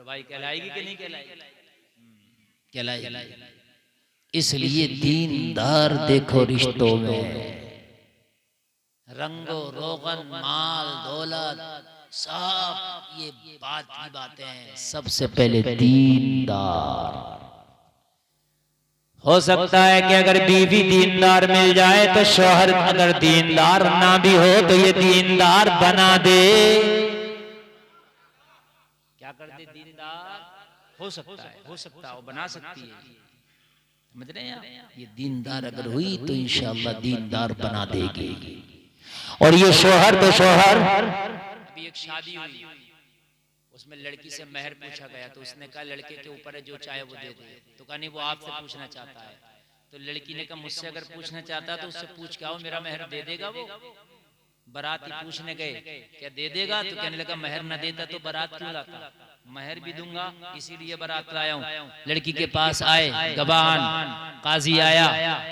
बोलो भाई, कहलाएगी कि नहीं कहलाएगी? कहलाएगी। इसलिए दीनदार देखो रिश्तों में, रंगो रोगन माल दौलत सब ये बात की बातें हैं, सबसे पहले दीनदार। हो सकता है कि अगर बीवी दीनदार मिल जाए तो शौहर अगर दीनदार ना भी हो तो ये दीनदार बना दे। क्या कर दे? दीनदार हो सकता है, हो सकता है, वो बना सकती है। समझ रहे हैं आप? ये दीनदार अगर हुई तो इंशाअल्लाह दीनदार बना देगी। और ये शौहर तो शौहर, अभी एक शादी हुई, उसमें लड़की से मेहर पूछा गया तो उसने कहा लड़के के ऊपर है, जो चाहे वो दे दे। तो कहा नहीं, वो आपसे पूछना चाहता है। तो लड़की ने कहा मुझसे अगर पूछना चाहता है तो उससे पूछ के आओ, मेरा मेहर दे देगा वो? बाराती पूछने गए, क्या दे देगा? तो कहने लगा मेहर न देता तो बारात क्यों लाता? मेहर भी दूंगा इसीलिए बारात लाया हूँ। लड़की के पास आए गवाह, काजी आया,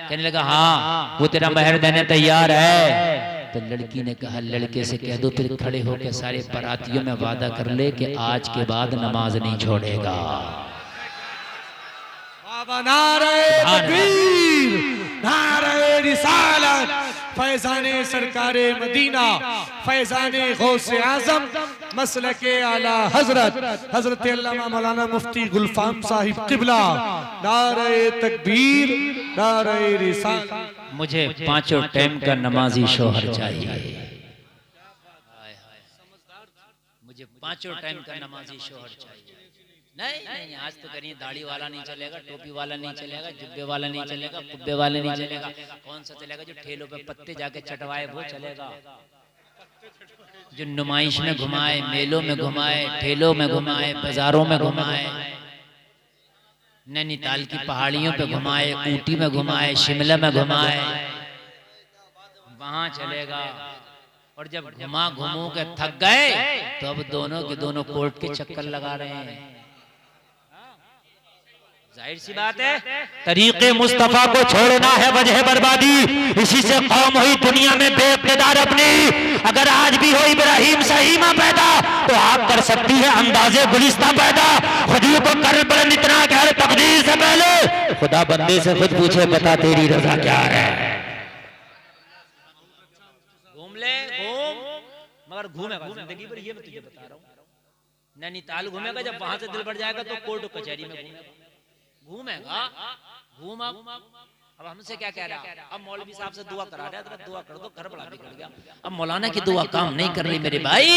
कहने लगा हाँ वो तेरा मेहर देने तैयार है। तो लड़की ने कहा लड़के से कह दो फिर खड़े होकर सारे बारातियों में वादा कर ले कि आज के बाद नमाज नहीं छोड़ेगा। नारे तकबीर, नारे रिसालत, फैज़ाने सरकारे मदीना, फैज़ाने गौसे आज़म, मसलके आला हजरत हजरत अल्लामा मौलाना मुफ्ती गुलफाम साहिब किबला, नारे तकबीर, नारे रिसालत। मुझे पांचों टाइम का नमाजी शौहर चाहिए। मुझे पांचों टाइम का नमाजी शौहर चाहिए। नहीं नहीं, आज तो करिए दाढ़ी वाला नहीं चलेगा, टोपी वाला नहीं चलेगा, जुब्बे वाला नहीं चलेगा, कुब्बे वाले नहीं चलेगा। कौन सा चलेगा? जो ठेलों पे पत्ते जाके चटवाए वो चलेगा, जो नुमाइश में घुमाए, मेलों में घुमाए, ठेलों में घुमाए, बाजारों में घुमाए, नैनीताल की पहाड़ियों पे घुमाए, ऊटी में घुमाए, शिमला में घुमाए, वहां चलेगा। और जब घुमा घुमू के थक गए तो अब दोनों के दोनों कोर्ट के चक्कर लगा रहे हैं। जाहिर सी बात है, तरीके मुस्तफा को छोड़ना है वजह बर्बादी। इसी से कौम हुई दुनिया में बेइक़्तिदार अपनी। अगर आज भी हो इब्राहिम सही मां पैदा तो आप कर सकती है अंदाजे गुलिस्तां पैदा। खुदी को कर बुलंद इतना कि हर तकदीर से पहले खुदा बंदे से खुद पूछे बता तेरी रजा क्या है। घूम ले घूम, मगर घूमेगा जिंदगी भर, ये मैं तुझे बता रहा हूँ। नैनीताल घूमेगा, जब वहां से दिल बढ़ जाएगा तो कोर्ट कचहरी में घूमेगा। घूमा अब हमसे क्या कह रहा है? अब मौलवी साहब से दुआ करा रहा है, दुआ कर दो, घर बड़ा बिगड़ गया। अब मौलाना की दुआ काम नहीं कर रही मेरे भाई,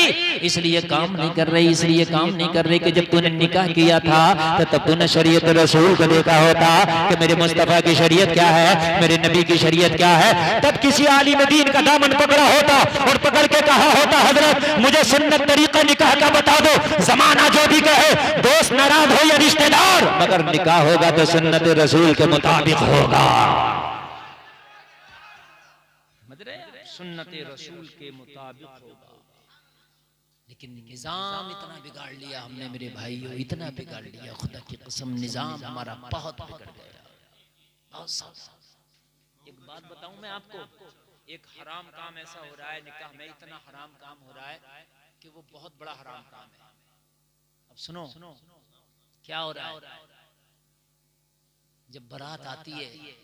इसलिए काम नहीं कर रही, इसलिए काम नहीं कर रही कि जब तूने निकाह किया था तो तब तूने शरीयत रसूल को देखा होता कि मेरे मुस्तफा की शरीयत क्या है, मेरे नबी की शरीयत क्या है। तब किसी आलिम दीन का दामन पकड़ा होता और पकड़ के कहा होता हजरत मुझे सुन्नत तरीका निकाह का बता दो। जमाना जो भी कहे, दोस्त नाराज हो या रिश्तेदार, मगर निकाह होगा तो सुन्नत रसूल के मुताबिक होगा। सुन्नते रसूल के मुताबिक होगा। लेकिन निजाम इतना बिगाड़ लिया हमने मेरे भाइयों, इतना बिगाड़ लिया, खुदा की कसम निजाम हमारा बहुत बिगड़ गया, बहुत सारा। एक बात बताऊं मैं आपको, एक हराम काम ऐसा हो रहा है निकाह में, इतना हराम काम हो रहा है कि वो बहुत बड़ा हराम काम है। अब सुनो क्या हो रहा है। जब बारात आती है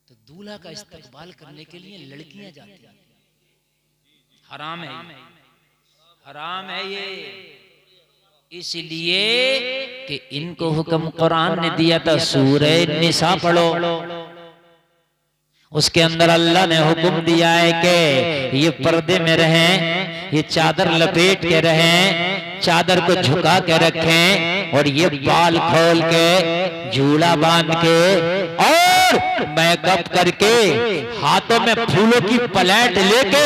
तो दूल्हा का इस्तकबाल करने के लिए लड़कियां जाती हैं। हराम है, हराम है ये, इसलिए कि इनको हुक्म कुरान ने दिया था सूरह निसा पढ़ो, उसके अंदर अल्लाह ने हुक्म दिया है कि ये पर्दे में रहें, ये चादर लपेट के रहें, चादर को झुका के रखें और ये बाल खोल के झूला बांध के और मेकअप करके हाथों में फूलों की प्लेट लेके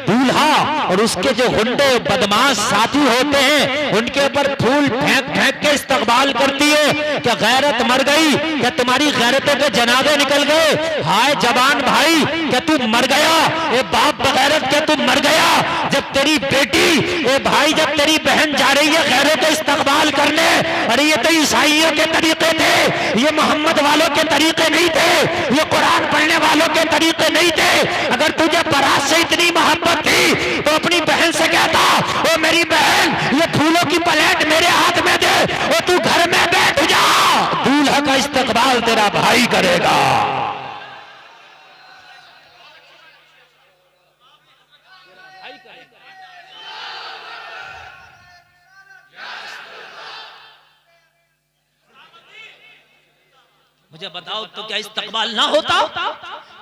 दूल्हा और उसके जो हुंडे बदमाश साथी होते हैं उनके ऊपर फूल फेंक फेंक के इस्तकबाल करती है। क्या गैरत मर गई? क्या तुम्हारी गैरतों के जनाजे निकल गए? हाय जवान भाई, क्या तू मर गया? ए बाप बगैरत, क्या तू मर गया? जब तेरी बेटी, ए भाई, जब तेरी बहन जा रही है गैरों के इस्तकबाल करने, अरे ये तो ईसाइयों के तरीके थे, ये मोहम्मद वालों के तरीके नहीं थे, ये कुरान पढ़ने वालों के तरीके नहीं थे। अगर तुझे बारात से इतनी मोहब्बत थी तो अपनी बहन से कहता, ओ मेरी बहन, ये फूलों की प्लेट मेरे हाथ तेरा भाई करेगा। मुझे बताओ तो क्या इस्तकबाल ना होता?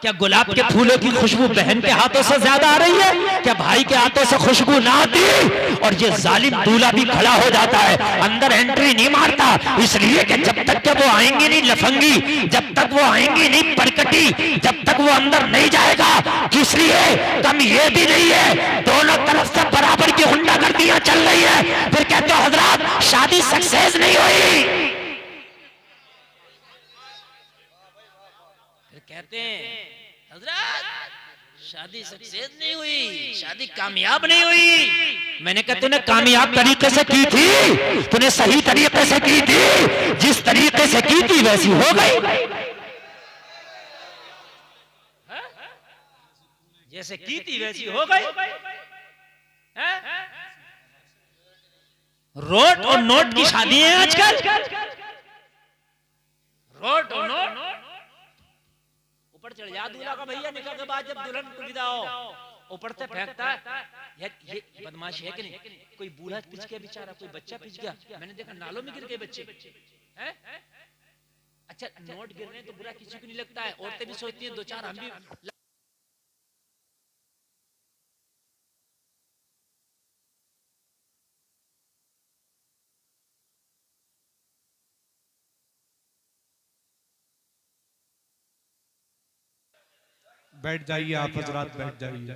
क्या गुलाब के फूलों की खुशबू बहन के हाथों से ज्यादा आ रही है? क्या भाई के हाथों से खुशबू ना आती? और ये जालिम दूल्हा भी खड़ा हो जाता है, अंदर एंट्री नहीं मारता, इसलिए कि जब तक के वो आएंगी नहीं लफंगी, जब तक वो आएंगी नहीं परकटी, जब तक वो अंदर नहीं जाएगा। इसलिए कम ये भी नहीं है, दोनों तरफ से बराबर की गुंडागर्दियां चल रही है। फिर कहते हो हजरत शादी सक्सेस नहीं हुई। कहते हैं हजरत शादी सक्सेस नहीं हुई, शादी कामयाब नहीं हुई। मैंने कहा तूने कामयाब तरीके से की थी, तूने सही तरीके से की थी, जिस तरीके से की थी वैसी हो गई। जैसे की थी वैसी हो गई। रोट और नोट की शादी है आजकल। रोट और नोट ऊपर चढ़ जा दूल्हा का भैया, निकाह के बाद जब दुल्हन को विदा हो ऊपर से फेंकता है। यार ये बदमाश है कि नहीं? कोई बूढ़ा पिच गया बेचारा, कोई बच्चा पिच गया, मैंने देखा नालों में गिर गए बच्चे हैं। अच्छा नोट गिर रहे हैं तो बुरा किसी को नहीं लगता है, औरतें भी सोचती हैं दो चार हम भी। बैठ जाइए आप हजरात, बैठ जाइए।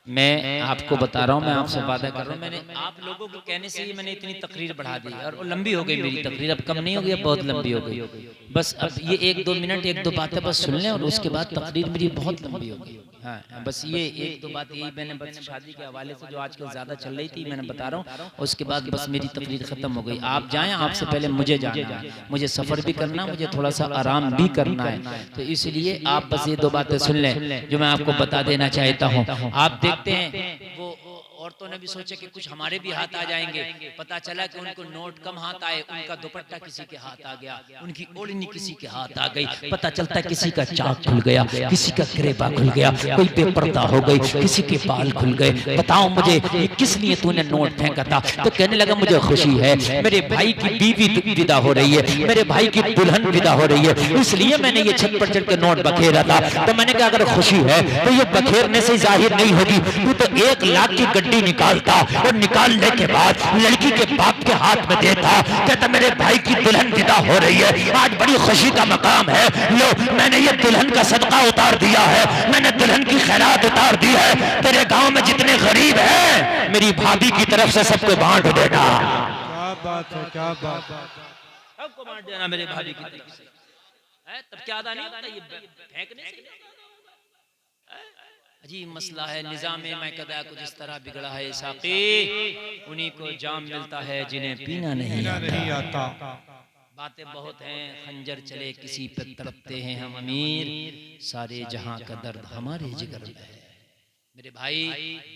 मैं आपको बता रहा हूँ, मैं आपसे वादा कर रहा हूँ, मैंने आप लोगों को कहने से ही मैंने इतनी तकरीर बढ़ा दी और लंबी हो गई मेरी तकरीर। अब कम नहीं होगी, अब बहुत लंबी हो गई। बस अब ये एक दो मिनट एक दो बातें बस सुन लें और उसके बाद तकरीर मेरी बहुत लंबी हो गई। हाँ बस ये एक दो बात यही मैंने बस शादी के हवाले से जो आजकल ज्यादा चल रही थी मैंने बता रहा हूँ, उसके बाद बस मेरी तकरीर खत्म हो गई। आप जाएं, आपसे पहले मुझे जाना है, मुझे सफर भी करना, मुझे थोड़ा सा आराम भी करना है। तो इसलिए आप बस ये दो बातें सुन लें जो मैं आपको बता देना चाहता हूँ। आप देखते हैं वो औरतों ने भी सोचा कि कुछ हमारे भी हाथ आ जाएंगे, पता चला कि उनको नोट कम हाथ आए, उनका दुपट्टा किसी के हाथ आ गया, उनकी ओढ़नी किसी के हाथ आ गई, पता चलता है किसी का चाक खुल गया, किसी का करेबा खुल गया, कोई बेपर्दा हो गई, किसी के बाल खुल गए। बताओ मुझे ये किस लिए तूने नोट फेंका था? तो कहने लगा मुझे खुशी है, मेरे भाई की बीवी विदा हो रही है, मेरे भाई की दुल्हन विदा हो रही है, इसलिए मैंने ये छत पर चढ़ के नोट बखेरा था। तो मैंने कहा अगर खुशी है तो ये बखेरने से जाहिर नहीं होगी, तू तो 1 लाख की गड्डी निकालता और निकालने के बाद लड़की के बाप के हाथ में देता, कहता मेरे भाई की दुल्हन विदा हो रही है, आज बड़ी खुशी का मकाम है, लो मैंने ये दुल्हन का सदका उतार दिया है, मैंने दुल्हन की खैरात उतार दी है। तेरे गांव में जितने गरीब हैं मेरी भाभी की तरफ से सबको बांट देना। क्या बात है, क्या बात है, सबको बांट देना मेरे भाभी की तरफ से। तब क्या अदा नहीं होता, ये फेंकने से अजीब मसला है। निजाम मैं कदा कुछ इस तरह बिगड़ा है साकी, उन्हीं को जाम मिलता है जिन्हें पीना नहीं आता। बातें बहुत हैं, खंजर चले किसी पे तड़पते हैं हम अमीर, सारे जहां का दर्द हमारे जिगर में है। मेरे भाई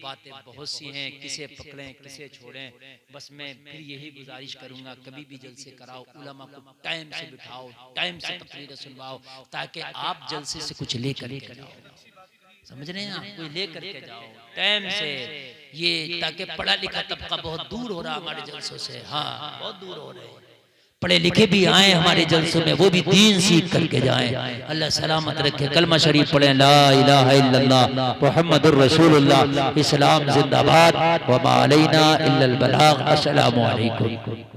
बातें बहुत सी हैं, किसे पकड़ें किसे छोड़ें। बस मैं फिर यही गुजारिश करूंगा, कभी भी जलसे कराओ, उलमा को टाइम से बिठाओ, टाइम से तकरीर सुनवाओ, ताकि आप जलसे से कुछ लेकर के जाओ। समझ रहे हैं आप, कोई लेकर के जाओ टाइम से, ये ताकि पढ़ा लिखा तबका बहुत दूर हो रहा हमारे जलसों से। हाँ बहुत दूर हो रहे हैं, पढ़े लिखे भी आए हमारे जलसों में, वो भी दीन सीख करके जाएं। अल्लाह सलामत रखे। कलमा शरीफ पढ़ें, ला इलाहा इल्लल्लाह मुहम्मदुर रसूलुल्लाह, इस्लाम जिंदाबाद, व मा अलैना इल्लल बलाग। अस्सलामु अलैकुम।